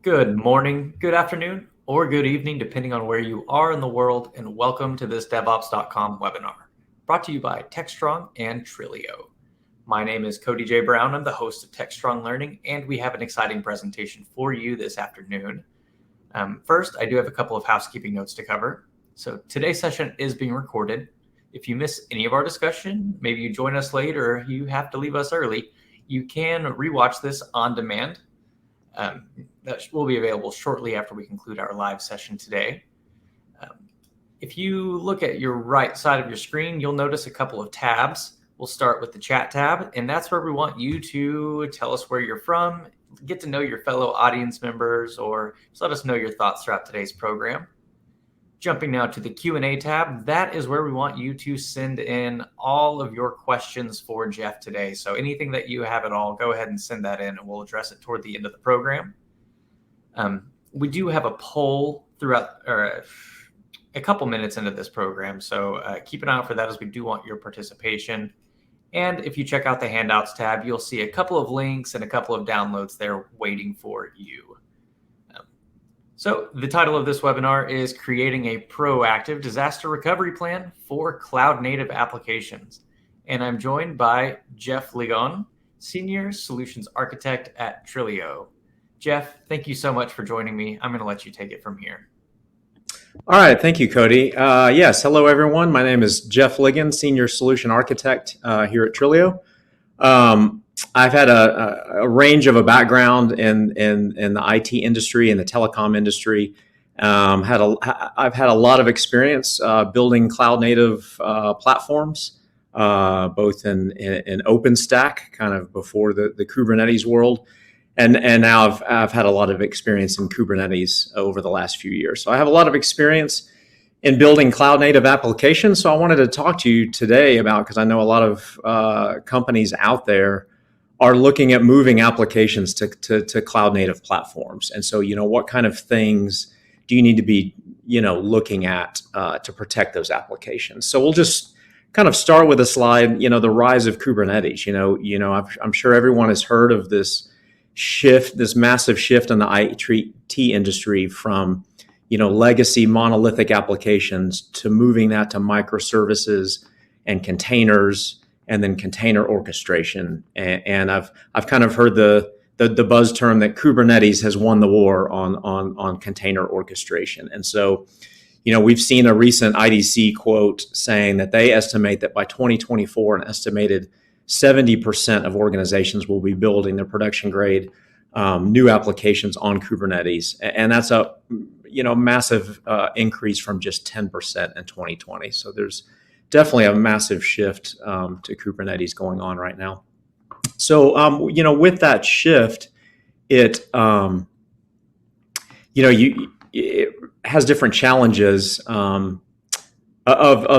Good morning, good afternoon, or good evening, depending on where you are in the world, and welcome to this DevOps.com webinar, brought to you by TechStrong and Trilio. My name is Cody J. Brown. I'm the host of TechStrong Learning, and we have an exciting presentation for you this afternoon. First, I do have a couple of housekeeping notes to cover. So today's session is being recorded. If you miss any of our discussion, maybe you join us late or you have to leave us early, you can rewatch this on demand. That will be available shortly after we conclude our live session today. If you look at your right side of your screen, you'll notice a couple of tabs. We'll start with the chat tab, and that's where we want you to tell us where you're from, get to know your fellow audience members, or just let us know your thoughts throughout today's program. Jumping now to the Q&A tab, that is where we want you to send in all of your questions for Jeff today. So anything that you have at all, go ahead and send that in, and we'll address it toward the end of the program. We do have a poll throughout, or a couple minutes into this program, so keep an eye out for that, as we do want your participation. And if you check out the handouts tab, you'll see a couple of links and a couple of downloads there waiting for you. So the title of this webinar is Creating a Proactive Disaster Recovery Plan for Cloud Native Applications. And I'm joined by Jeff Ligon, Senior Solutions Architect at Trilio. Jeff, thank you so much for joining me. I'm going to let you take it from here. All right. Thank you, Cody. Yes. Hello, everyone. My name is Jeff Ligon, Senior Solution Architect here at Trilio. I've had a range of a background in the IT industry and the telecom industry. I've had a lot of experience building cloud native platforms, both in OpenStack, kind of before the Kubernetes world. And now I've had a lot of experience in Kubernetes over the last few years. So I have a lot of experience in building cloud native applications. So I wanted to talk to you today about, because I know a lot of companies out there are looking at moving applications to cloud native platforms. And so, what kind of things do you need to be, looking at to protect those applications? So we'll just kind of start with a slide, the rise of Kubernetes. I'm sure everyone has heard of this massive shift in the IT industry from, legacy monolithic applications to moving that to microservices and containers, and then container orchestration. And I've kind of heard the buzz term that Kubernetes has won the war on container orchestration. And so, we've seen a recent IDC quote saying that they estimate that by 2024, an estimated 70% of organizations will be building their production grade new applications on Kubernetes. And that's a massive increase from just 10% in 2020. So there's definitely a massive shift to Kubernetes going on right now. So, with that shift, it has different challenges of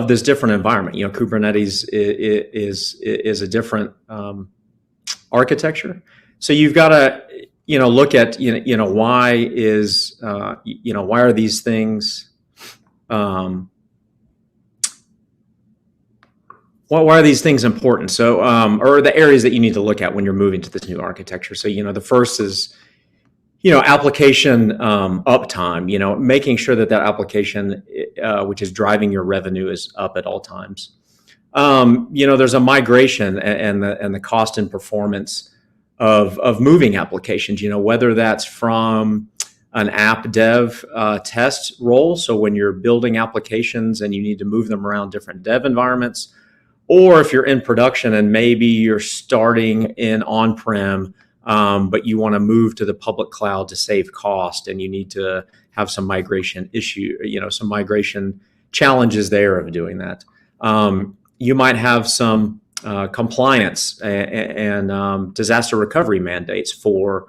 this different environment. Kubernetes is a different architecture. So you've got to look at why are these things why are these things important? So or the areas that you need to look at when you're moving to this new architecture. So the first is application uptime, making sure that application, which is driving your revenue, is up at all times. There's a migration and the cost and performance of moving applications, whether that's from an app dev test role. So when you're building applications and you need to move them around different dev environments, or if you're in production and maybe you're starting in on-prem, but you want to move to the public cloud to save cost, and you need to have some migration some migration challenges there of doing that. You might have some compliance and disaster recovery mandates for,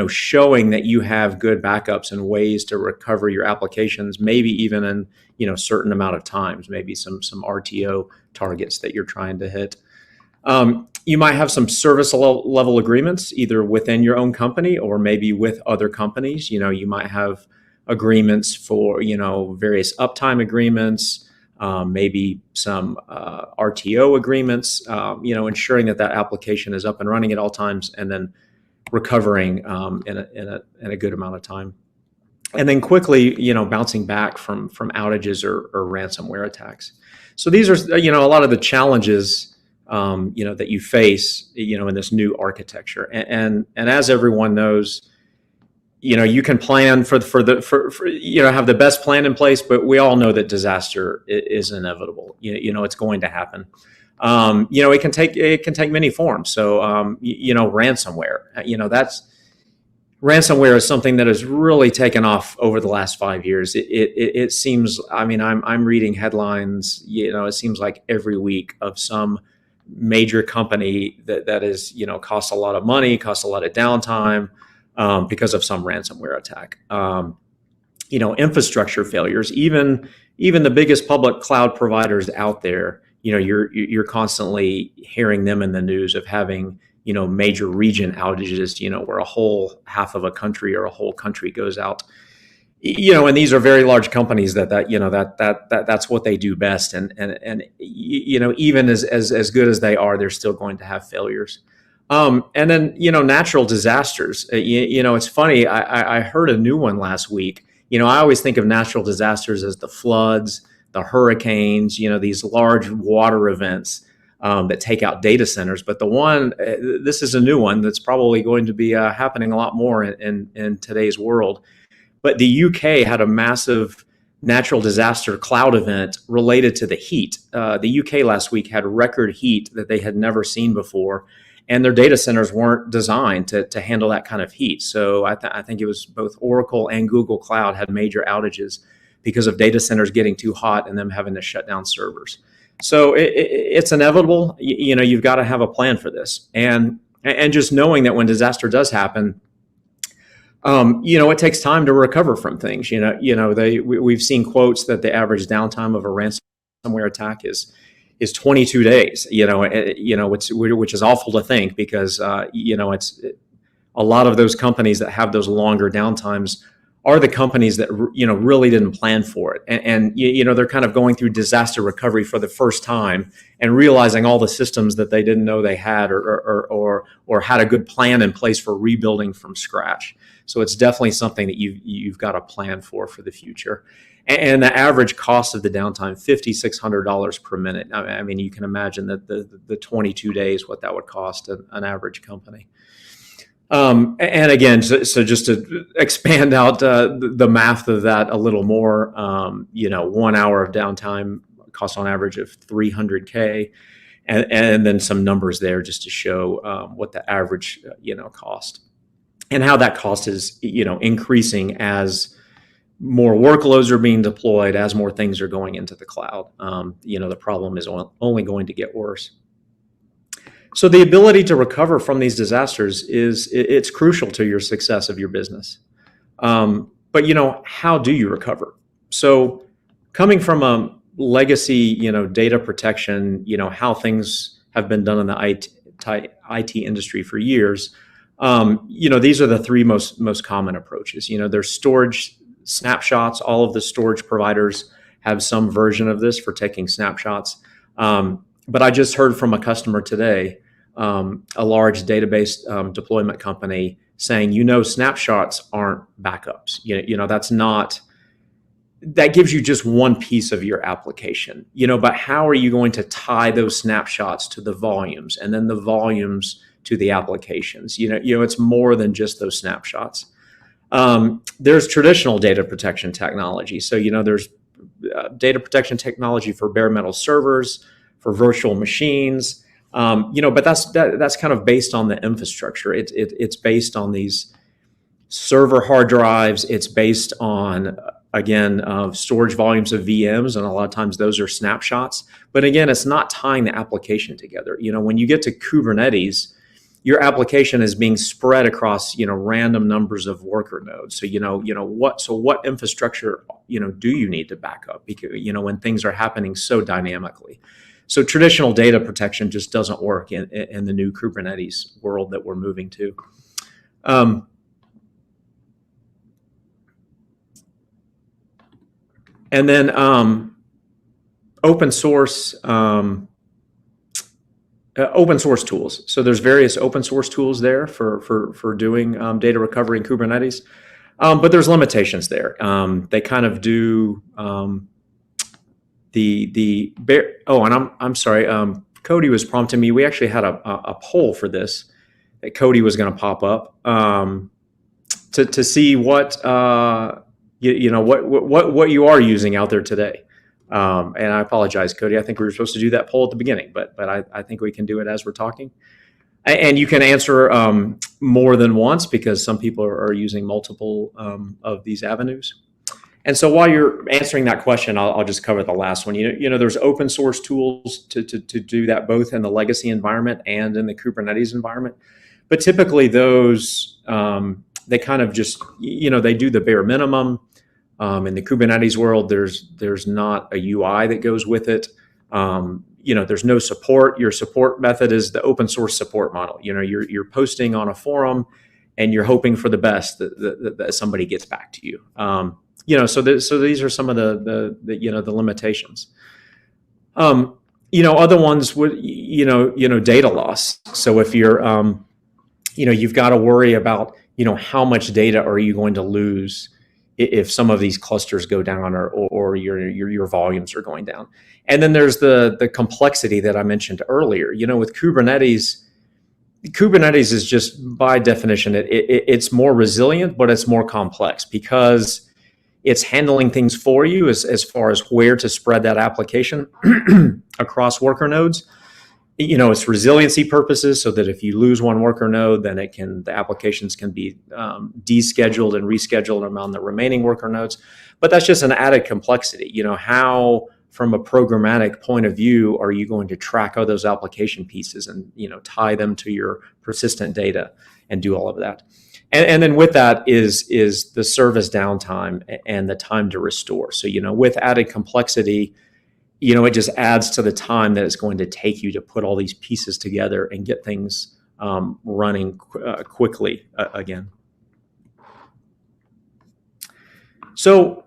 showing that you have good backups and ways to recover your applications, maybe even in, certain amount of times, maybe some RTO targets that you're trying to hit. You might have some service level agreements, either within your own company or maybe with other companies. You might have agreements for, various uptime agreements, maybe some RTO agreements, ensuring that application is up and running at all times, and then recovering in a good amount of time, and then quickly, bouncing back from outages or ransomware attacks. So these are, a lot of the challenges, that you face, in this new architecture. And as everyone knows, you can plan for have the best plan in place, but we all know that disaster is inevitable. It's going to happen. It can take many forms. So, ransomware, ransomware is something that has really taken off over the last 5 years. It seems, I'm reading headlines, it seems like every week of some major company that is, costs a lot of money, costs a lot of downtime, because of some ransomware attack. Infrastructure failures, even the biggest public cloud providers out there, you're constantly hearing them in the news of having, major region outages, where a whole half of a country or a whole country goes out. And these are very large companies that's what they do best. And even as good as they are, they're still going to have failures. And then, natural disasters. It's funny. I heard a new one last week. I always think of natural disasters as the floods, the hurricanes, these large water events that take out data centers. But this is a new one that's probably going to be happening a lot more in today's world. But the UK had a massive natural disaster cloud event related to the heat. The UK last week had record heat that they had never seen before, and their data centers weren't designed to handle that kind of heat. So I think it was both Oracle and Google Cloud had major outages because of data centers getting too hot and them having to shut down servers. So it's inevitable. You've got to have a plan for this, and just knowing that when disaster does happen, it takes time to recover from things. We've seen quotes that the average downtime of a ransomware attack is 22 days. Which is awful to think, because it's a lot of those companies that have those longer downtimes are the companies that really didn't plan for it, and they're kind of going through disaster recovery for the first time and realizing all the systems that they didn't know they had, or had a good plan in place for rebuilding from scratch. So it's definitely something that you've got to plan for the future. And the average cost of the downtime, $5,600 per minute. I mean, you can imagine that the 22 days, what that would cost an average company. And again, so just to expand out the math of that a little more, 1 hour of downtime costs on average of $300K, and then some numbers there just to show what the average cost, and how that cost is increasing as more workloads are being deployed, as more things are going into the cloud. The problem is only going to get worse. So the ability to recover from these disasters it's crucial to your success of your business. But how do you recover? So coming from a legacy, data protection, how things have been done in the IT industry for years, these are the three most common approaches. There's storage snapshots. All of the storage providers have some version of this for taking snapshots. But I just heard from a customer today, a large database deployment company, saying, snapshots aren't backups. That gives you just one piece of your application. But how are you going to tie those snapshots to the volumes, and then the volumes to the applications? It's more than just those snapshots. There's traditional data protection technology. So, there's data protection technology for bare metal servers, for virtual machines, but that's kind of based on the infrastructure. It's based on these server hard drives. It's based on, again, storage volumes of VMs, and a lot of times those are snapshots. But again, it's not tying the application together. When you get to Kubernetes, your application is being spread across, random numbers of worker nodes. So, what infrastructure, do you need to back up? Because, when things are happening so dynamically. So traditional data protection just doesn't work in the new Kubernetes world that we're moving to. And then open source Open source tools. So there's various open source tools there for doing data recovery in Kubernetes, but there's limitations there. They kind of do and I'm sorry. Cody was prompting me. We actually had a poll for this that Cody was going to pop up to see what what you are using out there today. And I apologize, Cody. I think we were supposed to do that poll at the beginning, but I think we can do it as we're talking. And you can answer more than once because some people are using multiple of these avenues. And so while you're answering that question, I'll just cover the last one. There's open source tools to do that both in the legacy environment and in the Kubernetes environment. But typically those, they kind of just, they do the bare minimum. In the Kubernetes world, there's not a UI that goes with it. There's no support. Your support method is the open source support model. You're posting on a forum and you're hoping for the best that somebody gets back to you. So these are some of the limitations. Other ones would, data loss. So if you're, you've got to worry about, how much data are you going to lose if some of these clusters go down or your volumes are going down. And then there's the complexity that I mentioned earlier. With Kubernetes is just by definition, it's more resilient, but it's more complex because it's handling things for you as far as where to spread that application across worker nodes. It's resiliency purposes so that if you lose one worker node, then the applications can be descheduled and rescheduled around the remaining worker nodes. But that's just an added complexity. How, from a programmatic point of view, are you going to track all those application pieces and, tie them to your persistent data and do all of that? And then with that is the service downtime and the time to restore. So, with added complexity, it just adds to the time that it's going to take you to put all these pieces together and get things running quickly again. So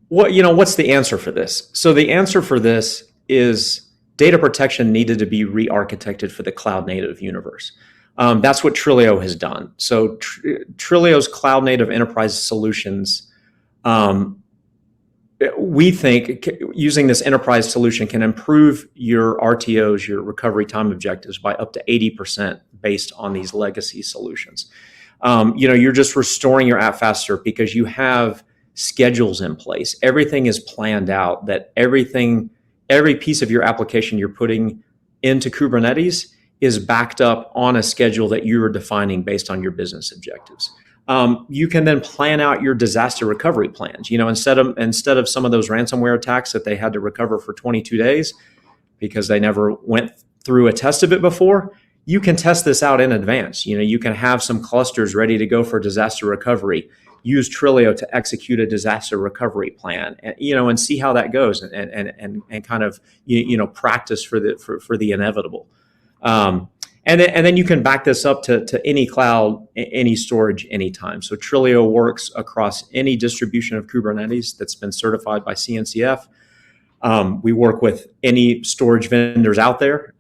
what's the answer for this? So the answer for this is data protection needed to be re-architected for the cloud native universe. That's what Trilio has done. So Trilio's cloud native enterprise solutions, we think using this enterprise solution can improve your RTOs, your recovery time objectives, by up to 80% based on these legacy solutions. You're just restoring your app faster because you have schedules in place. Everything is planned out, that every piece of your application you're putting into Kubernetes is backed up on a schedule that you are defining based on your business objectives. You can then plan out your disaster recovery plans. Instead of some of those ransomware attacks that they had to recover for 22 days because they never went through a test of it before, you can test this out in advance. You can have some clusters ready to go for disaster recovery. Use Trilio to execute a disaster recovery plan, and see how that goes, and kind of practice for the inevitable. And then you can back this up to any cloud, any storage, anytime. So Trilio works across any distribution of Kubernetes that's been certified by CNCF. We work with any storage vendors out there.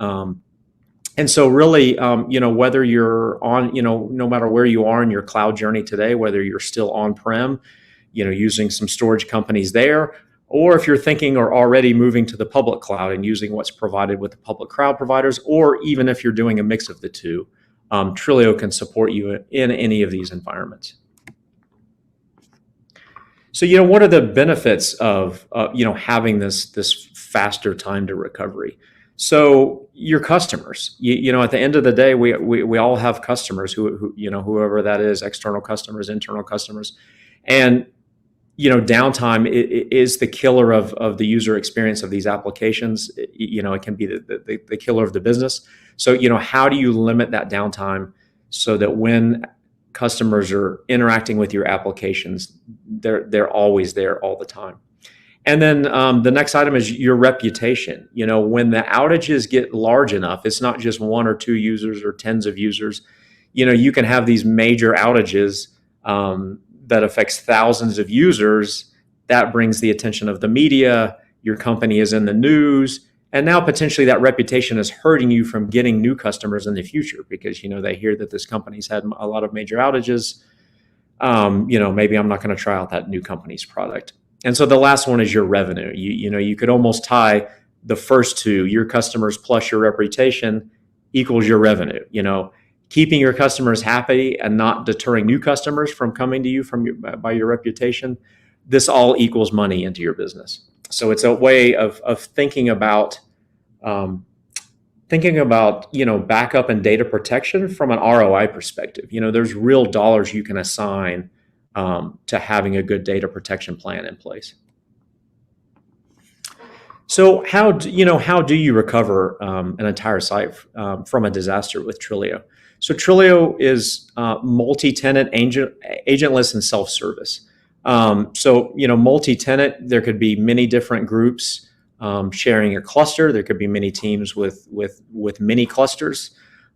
And so really, whether you're on, no matter where you are in your cloud journey today, whether you're still on-prem, using some storage companies there, or if you're thinking or already moving to the public cloud and using what's provided with the public cloud providers, or even if you're doing a mix of the two, Trilio can support you in any of these environments. So, what are the benefits of, having this faster time to recovery? So your customers, at the end of the day, we all have customers who whoever that is, external customers, internal customers, and downtime is the killer of the user experience of these applications. It can be the killer of the business. So, how do you limit that downtime so that when customers are interacting with your applications, they're always there all the time? And then the next item is your reputation. When the outages get large enough, it's not just one or two users or tens of users. You can have these major outages that affects thousands of users. That brings the attention of the media. Your company is in the news, And now potentially that reputation is hurting you from getting new customers in the future because, they hear that this company's had a lot of major outages. Maybe I'm not going to try out that new company's product. And so the last one is your revenue. You could almost tie the first two, your customers plus your reputation equals your revenue. Keeping your customers happy and not deterring new customers from coming to you by your reputation, this all equals money into your business. So it's a way of thinking about backup and data protection from an ROI perspective. There's real dollars you can assign to having a good data protection plan in place. So how do you recover an entire site from a disaster with Trilio? So Trilio is multi-tenant, agentless, and self-service. Multi-tenant, there could be many different groups sharing a cluster. There could be many teams with many clusters.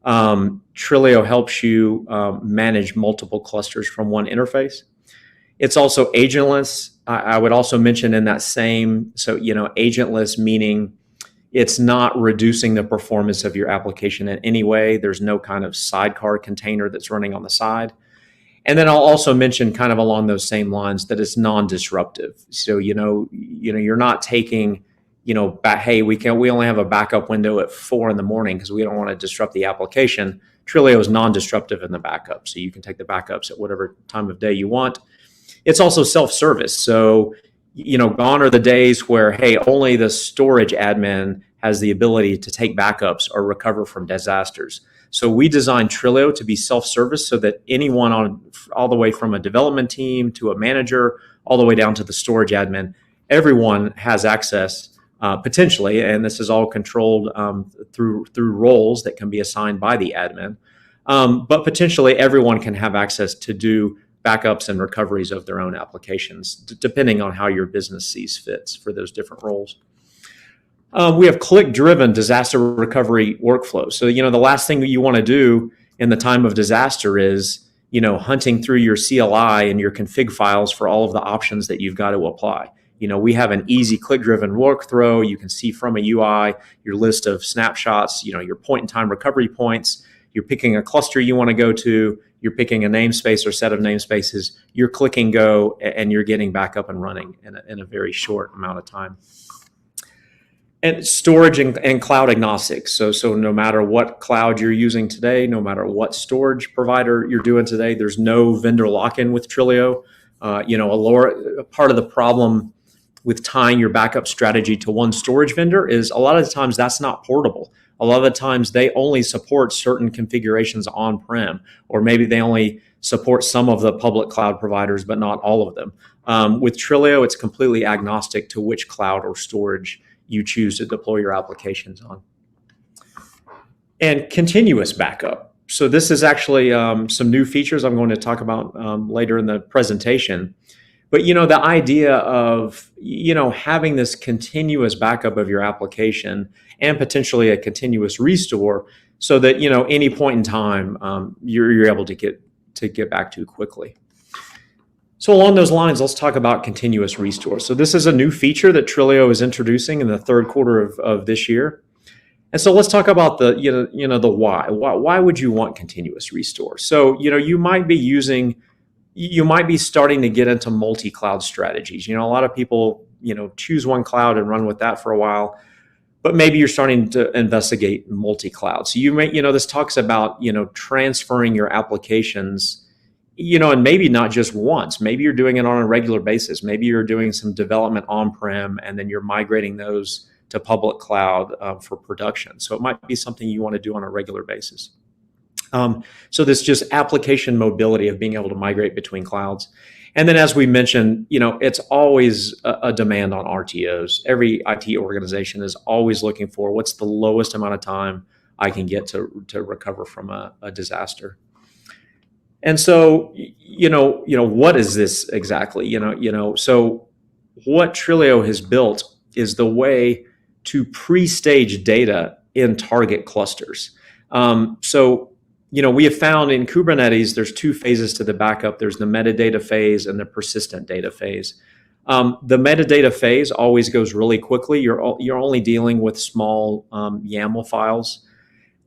Trilio helps you manage multiple clusters from one interface. It's also agentless. I would also mention in that same, agentless meaning it's not reducing the performance of your application in any way. There's no kind of sidecar container that's running on the side. And then I'll also mention kind of along those same lines that it's non-disruptive. So, you're not taking, hey, we only have a backup window at 4 a.m. because we don't want to disrupt the application. Trilio is non-disruptive in the backup. So you can take the backups at whatever time of day you want. It's also self-service. So, gone are the days where, hey, only the storage admin has the ability to take backups or recover from disasters. So we designed Trilio to be self-service so that anyone all the way from a development team to a manager, all the way down to the storage admin, everyone has access potentially, and this is all controlled through roles that can be assigned by the admin. But potentially everyone can have access to do backups and recoveries of their own applications, depending on how your business sees fits for those different roles. We have click-driven disaster recovery workflows. So, the last thing that you want to do in the time of disaster is, hunting through your CLI and your config files for all of the options that you've got to apply. We have an easy click-driven workflow. You can see from a UI your list of snapshots, your point-in-time recovery points. You're picking a cluster you want to go to. You're picking a namespace or set of namespaces. You're clicking go, and you're getting back up and running in a very short amount of time. And storage and cloud agnostic. So no matter what cloud you're using today, no matter what storage provider you're doing today, there's no vendor lock-in with Trilio. A part of the problem with tying your backup strategy to one storage vendor is a lot of the times that's not portable. A lot of the times they only support certain configurations on-prem, or maybe they only support some of the public cloud providers, but not all of them. With Trilio, it's completely agnostic to which cloud or storage you choose to deploy your applications on. And continuous backup. So this is actually some new features I'm going to talk about later in the presentation. But, the idea of, having this continuous backup of your application and potentially a continuous restore so that, any point in time, you're able to get back to quickly. So along those lines, let's talk about continuous restore. So this is a new feature that Trilio is introducing in the third quarter of this year. And so let's talk about the why. Why would you want continuous restore? So, you might be starting to get into multi-cloud strategies. A lot of people, choose one cloud and run with that for a while, but maybe you're starting to investigate multi-cloud. So this talks about, transferring your applications, and maybe not just once. Maybe you're doing it on a regular basis. Maybe you're doing some development on-prem and then you're migrating those to public cloud for production. So it might be something you want to do on a regular basis. So this just application mobility of being able to migrate between clouds. And then as we mentioned, it's always a demand on RTOs. Every IT organization is always looking for what's the lowest amount of time I can get to recover from a disaster. And so, what is this exactly? So what Trilio has built is the way to pre-stage data in target clusters. We have found in Kubernetes, there's two phases to the backup. There's the metadata phase and the persistent data phase. The metadata phase always goes really quickly. You're only dealing with small YAML files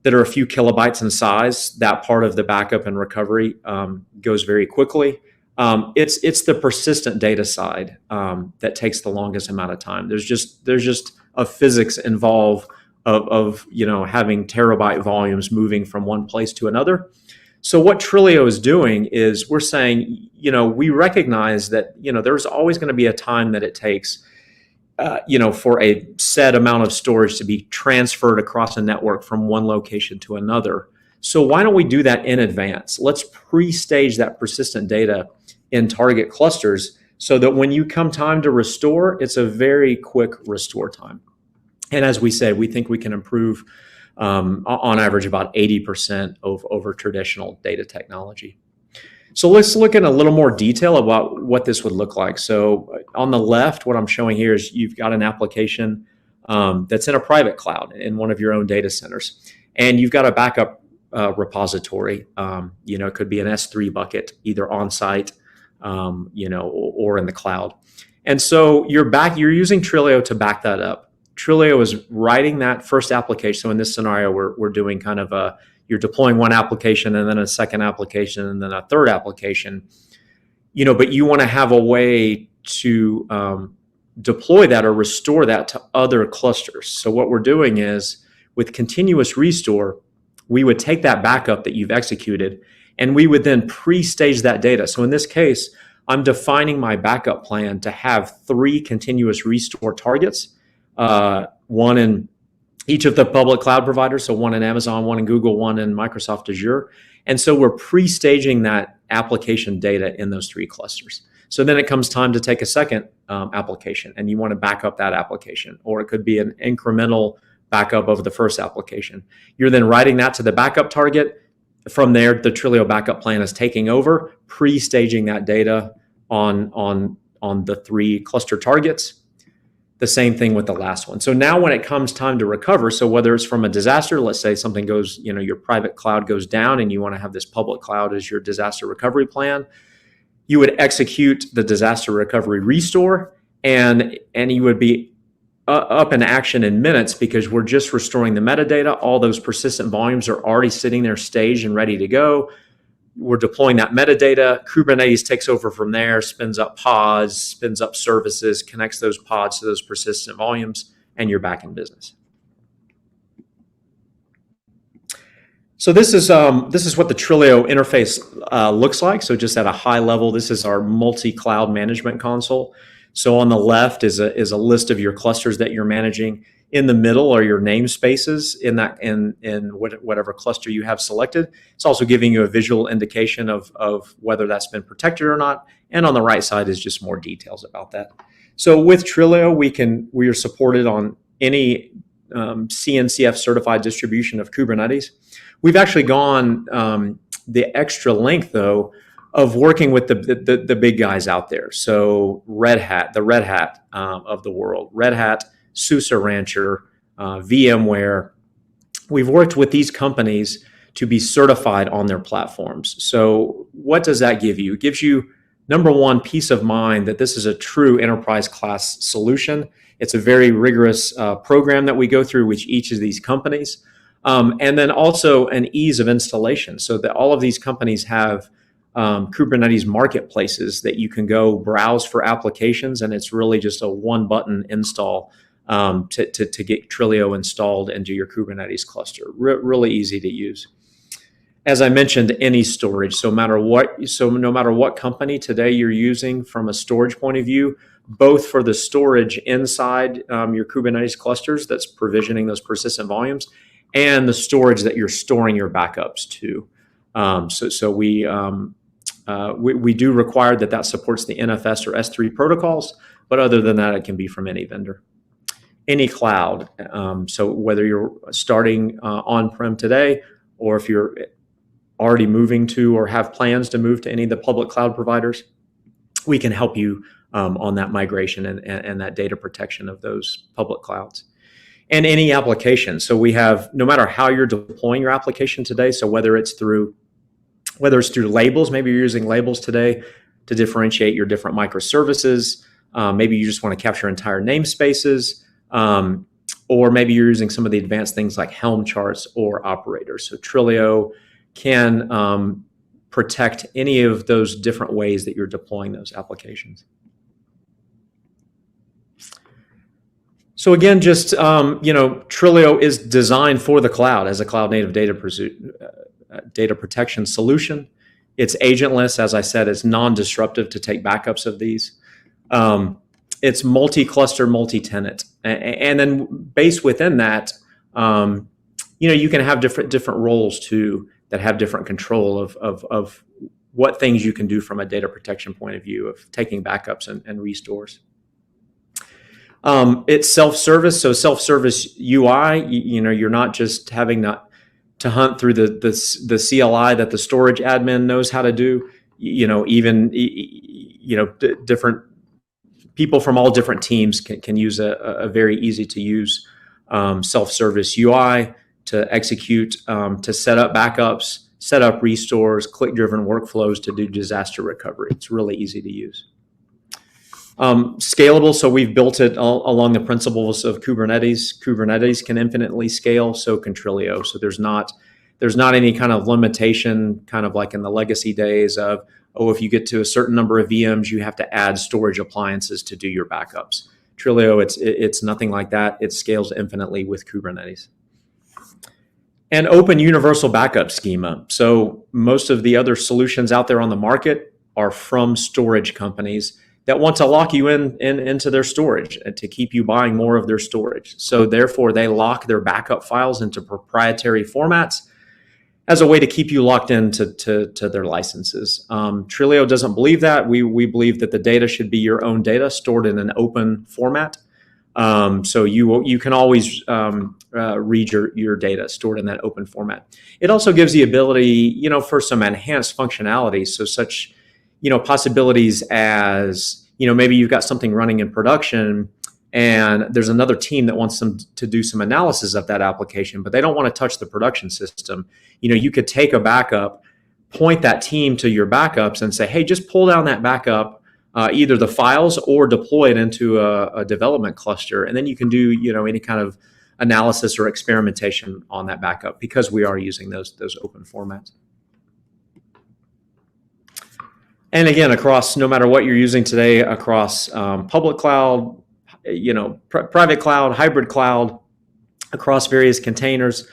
that are a few kilobytes in size. That part of the backup and recovery goes very quickly. It's the persistent data side that takes the longest amount of time. There's just a physics involved of having terabyte volumes moving from one place to another. So what Trilio is doing is we're saying, we recognize that there's always going to be a time that it takes for a set amount of storage to be transferred across a network from one location to another. So why don't we do that in advance? Let's pre-stage that persistent data in target clusters so that when you come time to restore, it's a very quick restore time. And as we said, we think we can improve on average about 80% over traditional data technology. So let's look in a little more detail about what this would look like. So on the left, what I'm showing here is you've got an application that's in a private cloud in one of your own data centers. And you've got a backup repository. It could be an S3 bucket, either on-site, or in the cloud. And so you're using Trilio to back that up. Trilio is writing that first application. So in this scenario, we're doing kind of you're deploying one application and then a second application and then a third application, but you want to have a way to deploy that or restore that to other clusters. So what we're doing is with continuous restore, we would take that backup that you've executed and we would then pre-stage that data. So in this case, I'm defining my backup plan to have 3 continuous restore targets, one in each of the public cloud providers, so one in Amazon, one in Google, one in Microsoft Azure. And so we're pre-staging that application data in those 3 clusters. So then it comes time to take a second application and you want to back up that application, or it could be an incremental backup of the first application. You're then writing that to the backup target. From there, the Trilio backup plan is taking over, pre-staging that data on the 3 cluster targets. The same thing with the last one. So now when it comes time to recover, so whether it's from a disaster, let's say something goes, your private cloud goes down and you want to have this public cloud as your disaster recovery plan, you would execute the disaster recovery restore and you would be up in action in minutes because we're just restoring the metadata. All those persistent volumes are already sitting there staged and ready to go. We're deploying that metadata. Kubernetes takes over from there, spins up pods, spins up services, connects those pods to those persistent volumes, and you're back in business. So this is what the Trilio interface looks like. So just at a high level, this is our multi-cloud management console. So on the left is a list of your clusters that you're managing. In the middle are your namespaces in whatever cluster you have selected. It's also giving you a visual indication of whether that's been protected or not. And on the right side is just more details about that. So with Trilio, we are supported on any CNCF certified distribution of Kubernetes. We've actually gone the extra length though of working with the big guys out there. So the Red Hat of the world, Red Hat, SUSE Rancher, VMware. We've worked with these companies to be certified on their platforms. So what does that give you? It gives you, number one, peace of mind that this is a true enterprise class solution. It's a very rigorous program that we go through with each of these companies. And then also an ease of installation so that all of these companies have Kubernetes marketplaces that you can go browse for applications, and it's really just a one button install to get Trilio installed into your Kubernetes cluster. Really easy to use. As I mentioned, any storage. So no matter what company today you're using from a storage point of view, both for the storage inside your Kubernetes clusters that's provisioning those persistent volumes, and the storage that you're storing your backups to. So we do require that supports the NFS or S3 protocols, but other than that, it can be from any vendor. Any cloud. So whether you're starting on-prem today, or if you're already moving to or have plans to move to any of the public cloud providers, we can help you on that migration and that data protection of those public clouds. And any application. So we have, no matter how you're deploying your application today, so whether it's through labels, maybe you're using labels today to differentiate your different microservices, Maybe you just want to capture entire namespaces, or maybe you're using some of the advanced things like Helm charts or operators. So Trilio can protect any of those different ways that you're deploying those applications. So again, just Trilio is designed for the cloud as a cloud-native data protection solution. It's agentless, as I said. It's non-disruptive to take backups of these. It's multi-cluster, multi-tenant, and then based within that, you can have different roles too that have different control of what things you can do from a data protection point of view of taking backups and restores. It's self-service, so self-service UI. You're not just having to hunt through the CLI that the storage admin knows how to do. Different people from all different teams can use a very easy to use self-service UI to execute, to set up backups, set up restores, click-driven workflows to do disaster recovery. It's really easy to use. Scalable, so we've built it along the principles of Kubernetes. Kubernetes can infinitely scale, so can Trilio. So there's not any kind of limitation, kind of like in the legacy days of, if you get to a certain number of VMs, you have to add storage appliances to do your backups. Trilio, it's nothing like that. It scales infinitely with Kubernetes. And open universal backup schema. So most of the other solutions out there on the market are from storage companies that want to lock you into their storage to keep you buying more of their storage. So therefore, they lock their backup files into proprietary formats as a way to keep you locked into their licenses. Trilio doesn't believe that. We believe that the data should be your own data stored in an open format. So you can always read your data stored in that open format. It also gives the ability, for some enhanced functionality. So such, possibilities as, maybe you've got something running in production and there's another team that wants them to do some analysis of that application, but they don't want to touch the production system. You could take a backup, point that team to your backups and say, hey, just pull down that backup, either the files or deploy it into a development cluster. And then you can do, any kind of analysis or experimentation on that backup because we are using those open formats. And again, across, no matter what you're using today, across public cloud, private cloud, hybrid cloud, across various containers,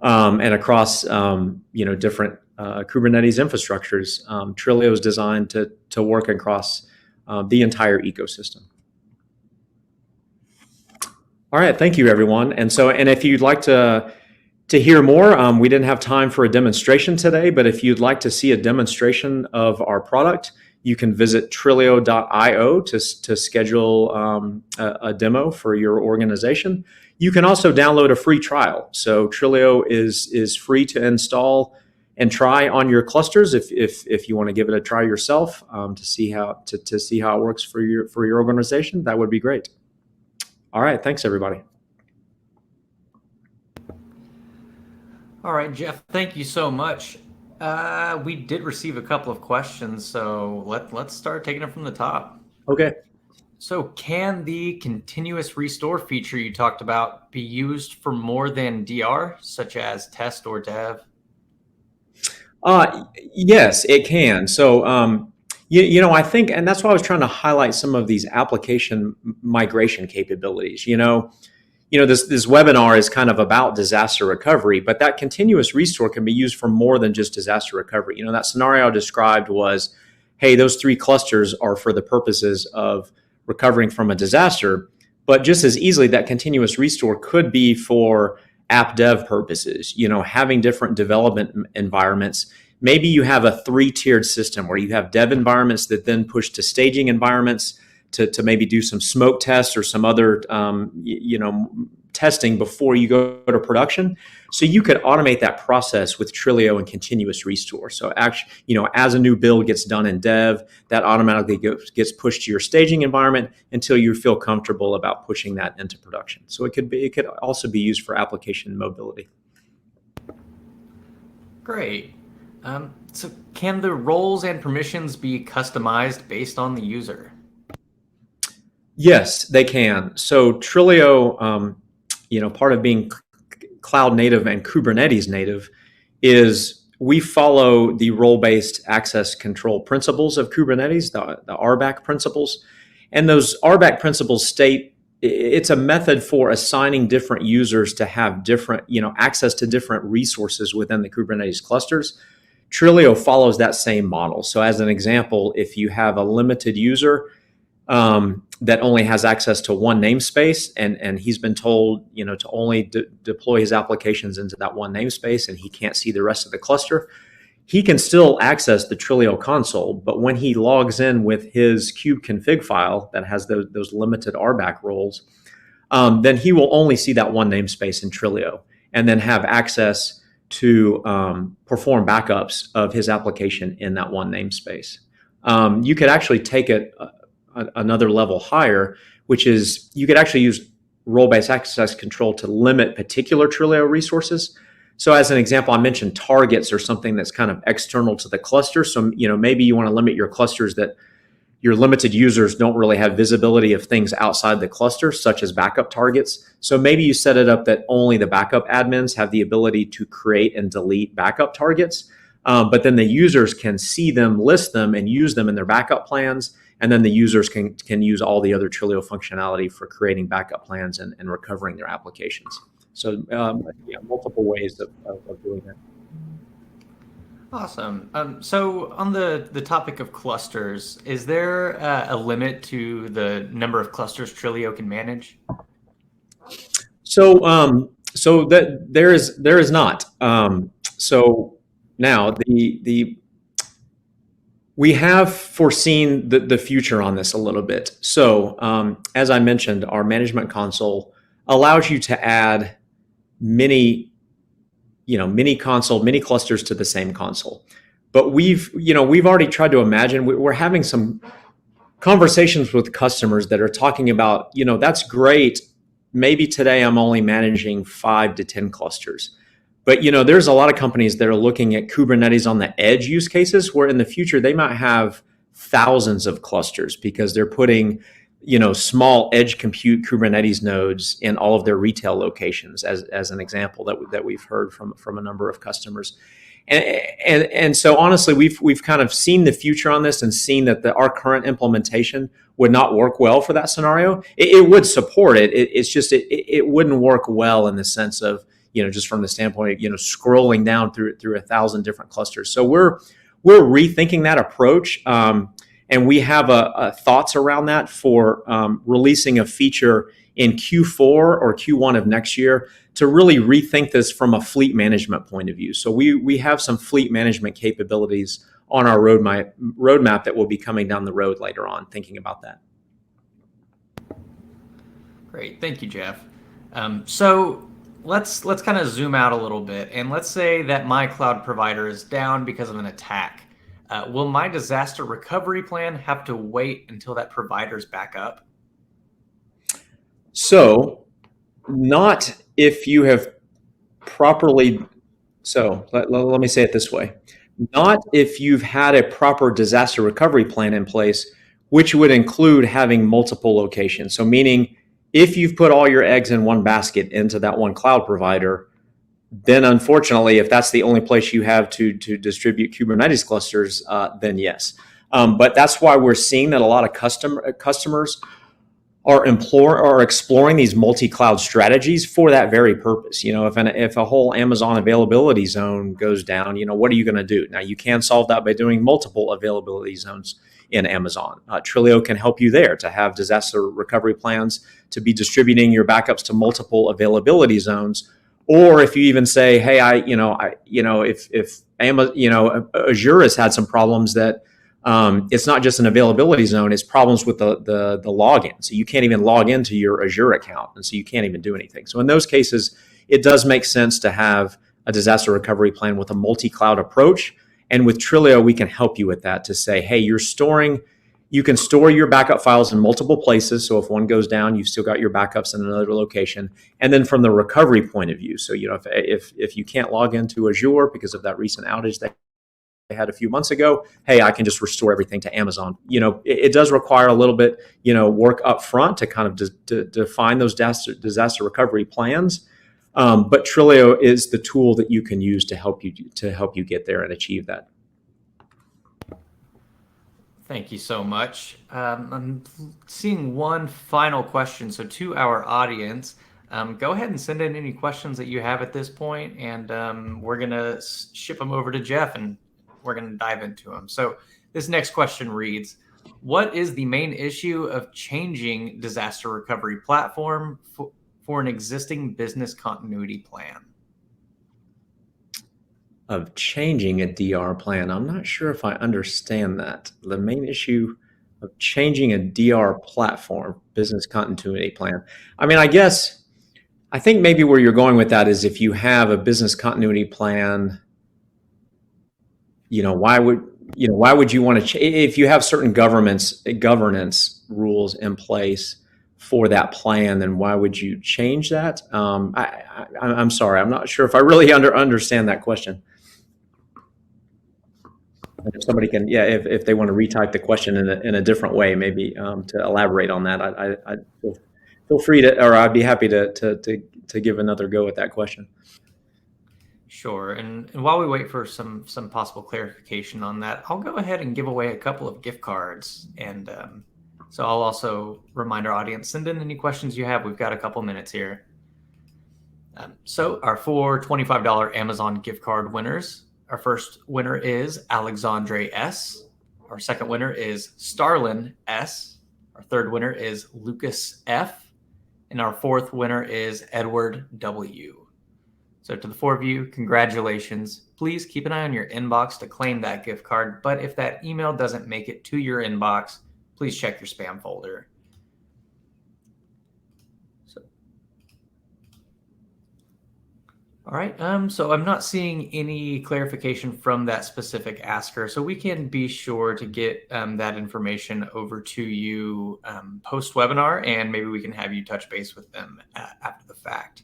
and across, different Kubernetes infrastructures, Trilio is designed to work across the entire ecosystem. All right, thank you, everyone. And if you'd like to hear more, we didn't have time for a demonstration today, but if you'd like to see a demonstration of our product, you can visit trilio.io to schedule a demo for your organization. You can also download a free trial. So Trilio is free to install and try on your clusters if you want to give it a try yourself to see how it works for your organization. That would be great. All right, thanks everybody. All right, Jeff, thank you so much. We did receive a couple of questions, so let's start taking it from the top. Okay. So can the continuous restore feature you talked about be used for more than DR, such as test or dev? Yes, it can. So, I think, and that's why I was trying to highlight some of these application migration capabilities. This webinar is kind of about disaster recovery, but that continuous restore can be used for more than just disaster recovery. That scenario I described was, hey, those 3 clusters are for the purposes of recovering from a disaster, but just as easily that continuous restore could be for app dev purposes, having different development environments. Maybe you have a 3-tiered system where you have dev environments that then push to staging environments to maybe do some smoke tests or some other, testing before you go to production. So you could automate that process with Trilio and continuous restore. So actually, as a new build gets done in dev, that automatically gets pushed to your staging environment until you feel comfortable about pushing that into production. So it could also be used for application mobility. Great. So can the roles and permissions be customized based on the user? Yes, they can. So Trilio, part of being cloud native and Kubernetes native is we follow the role-based access control principles of Kubernetes, the RBAC principles. And those RBAC principles state it's a method for assigning different users to have different, access to different resources within the Kubernetes clusters. Trilio follows that same model. So as an example, if you have a limited user that only has access to one namespace, and he's been told, to only deploy his applications into that one namespace, and he can't see the rest of the cluster, he can still access the Trilio console. But when he logs in with his kubeconfig file that has those limited RBAC roles, then he will only see that one namespace in Trilio, and then have access to perform backups of his application in that one namespace. You could actually take it another level higher, which is you could actually use role-based access control to limit particular Trilio resources. So as an example, I mentioned targets or something that's kind of external to the cluster. So, maybe you want to limit your clusters that your limited users don't really have visibility of things outside the cluster, such as backup targets. So maybe you set it up that only the backup admins have the ability to create and delete backup targets. But then the users can see them, list them, and use them in their backup plans. And then the users can use all the other Trilio functionality for creating backup plans and recovering their applications. So multiple ways of doing that. Awesome. So on the topic of clusters, is there a limit to the number of clusters Trilio can manage? So that there is not. So now we have foreseen the future on this a little bit. So as I mentioned, our management console allows you to add many clusters to the same console. But we've already tried to imagine, we're having some conversations with customers that are talking about, that's great. Maybe today I'm only managing 5 to 10 clusters. But, there's a lot of companies that are looking at Kubernetes on the edge use cases where in the future they might have thousands of clusters because they're putting, small edge compute Kubernetes nodes in all of their retail locations as an example that we've heard from a number of customers. And so honestly, we've kind of seen the future on this and seen that our current implementation would not work well for that scenario. It would support it. It's just it wouldn't work well in the sense of, just from the standpoint of, scrolling down through 1,000 different clusters. So we're rethinking that approach. And we have thoughts around that for releasing a feature in Q4 or Q1 of next year to really rethink this from a fleet management point of view. So we have some fleet management capabilities on our roadmap that will be coming down the road later on, thinking about that. Great. Thank you, Jeff. So let's kind of zoom out a little bit, and let's say that my cloud provider is down because of an attack. Will my disaster recovery plan have to wait until that provider's back up? So, not if you have properly. So let me say it this way: not if you've had a proper disaster recovery plan in place, which would include having multiple locations. So, meaning if you've put all your eggs in one basket into that one cloud provider, then unfortunately, if that's the only place you have to distribute Kubernetes clusters, then yes. But that's why we're seeing that a lot of customers are exploring these multi-cloud strategies for that very purpose. If a whole Amazon availability zone goes down, what are you going to do? Now, you can solve that by doing multiple availability zones in Amazon. Trilio can help you there to have disaster recovery plans to be distributing your backups to multiple availability zones. Or if you even say, hey, if Azure has had some problems that it's not just an availability zone, it's problems with the login. So you can't even log into your Azure account, and so you can't even do anything. So in those cases, it does make sense to have a disaster recovery plan with a multi-cloud approach. And with Trilio, we can help you with that to say, hey, you can store your backup files in multiple places. So if one goes down, you've still got your backups in another location. And then from the recovery point of view, so if you can't log into Azure because of that recent outage that had a few months ago, hey, I can just restore everything to Amazon. It does require a little bit, work up front to kind of define those disaster recovery plans. But Trilio is the tool that you can use to help you get there and achieve that. Thank you so much. I'm seeing one final question. So to our audience, go ahead and send in any questions that you have at this point, and we're going to ship them over to Jeff, and we're going to dive into them. So this next question reads, what is the main issue of changing disaster recovery platform for an existing business continuity plan? Of changing a DR plan. I'm not sure if I understand that. The main issue of changing a DR platform, business continuity plan. I mean, I think maybe where you're going with that is if you have a business continuity plan, why would you want to if you have certain governance rules in place for that plan, then why would you change that? I'm sorry, I'm not sure if I really understand that question. If somebody can, if they want to retype the question in a different way, maybe to elaborate on that, I feel free to, or I'd be happy to give another go at that question. Sure. And while we wait for some possible clarification on that, I'll go ahead and give away a couple of gift cards. And so I'll also remind our audience, send in any questions you have. We've got a couple minutes here. So our 4 $25 Amazon gift card winners. Our first winner is Alexandre S. Our second winner is Starlin S. Our third winner is Lucas F. And our fourth winner is Edward W. So to the 4 of you, congratulations. Please keep an eye on your inbox to claim that gift card. But if that email doesn't make it to your inbox, please check your spam folder. All right, so I'm not seeing any clarification from that specific asker, so we can be sure to get that information over to you post-webinar, and maybe we can have you touch base with them after the fact.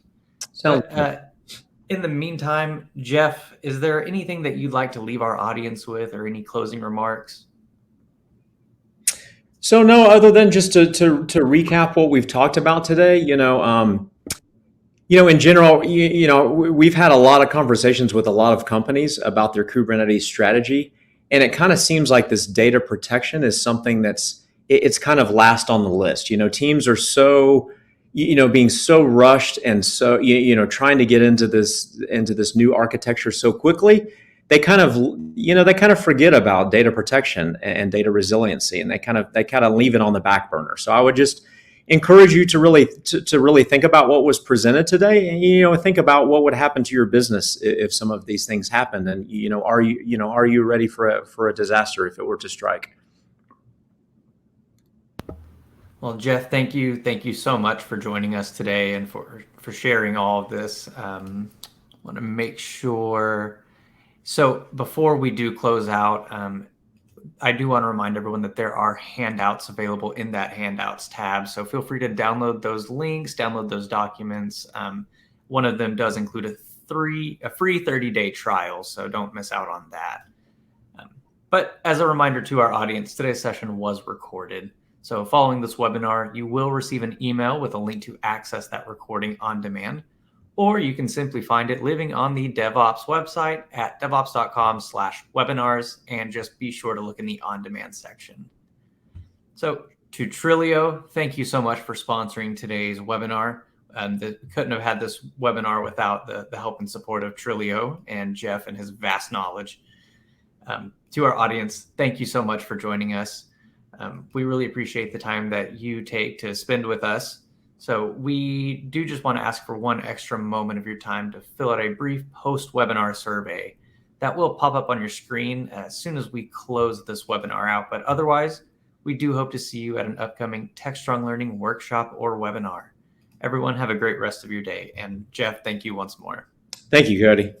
In the meantime, Jeff, is there anything that you'd like to leave our audience with, or any closing remarks? So no, other than just to recap what we've talked about today, in general, we've had a lot of conversations with a lot of companies about their Kubernetes strategy, and it kind of seems like this data protection is something it's kind of last on the list. Teams are so, being so rushed and so, trying to get into this new architecture so quickly, they kind of forget about data protection and data resiliency, and they kind of leave it on the back burner. So I would just encourage you to really think about what was presented today, and think about what would happen to your business if some of these things happened, and are you ready for a disaster if it were to strike? Well, Jeff, thank you so much for joining us today and for sharing all of this. I want to make sure. So before we do close out, I do want to remind everyone that there are handouts available in that handouts tab. So feel free to download those links, download those documents. One of them does include a free 30-day trial, so don't miss out on that. But as a reminder to our audience, today's session was recorded. So following this webinar, you will receive an email with a link to access that recording on demand, or you can simply find it living on the DevOps website at devops.com/webinars, and just be sure to look in the on-demand section. So to Trilio, thank you so much for sponsoring today's webinar. Couldn't have had this webinar without the help and support of Trilio and Jeff and his vast knowledge. To our audience, thank you so much for joining us. We really appreciate the time that you take to spend with us. So we do just want to ask for one extra moment of your time to fill out a brief post-webinar survey that will pop up on your screen as soon as we close this webinar out. But otherwise, we do hope to see you at an upcoming TechStrong Learning workshop or webinar. Everyone have a great rest of your day. And Jeff, thank you once more. Thank you, Cody.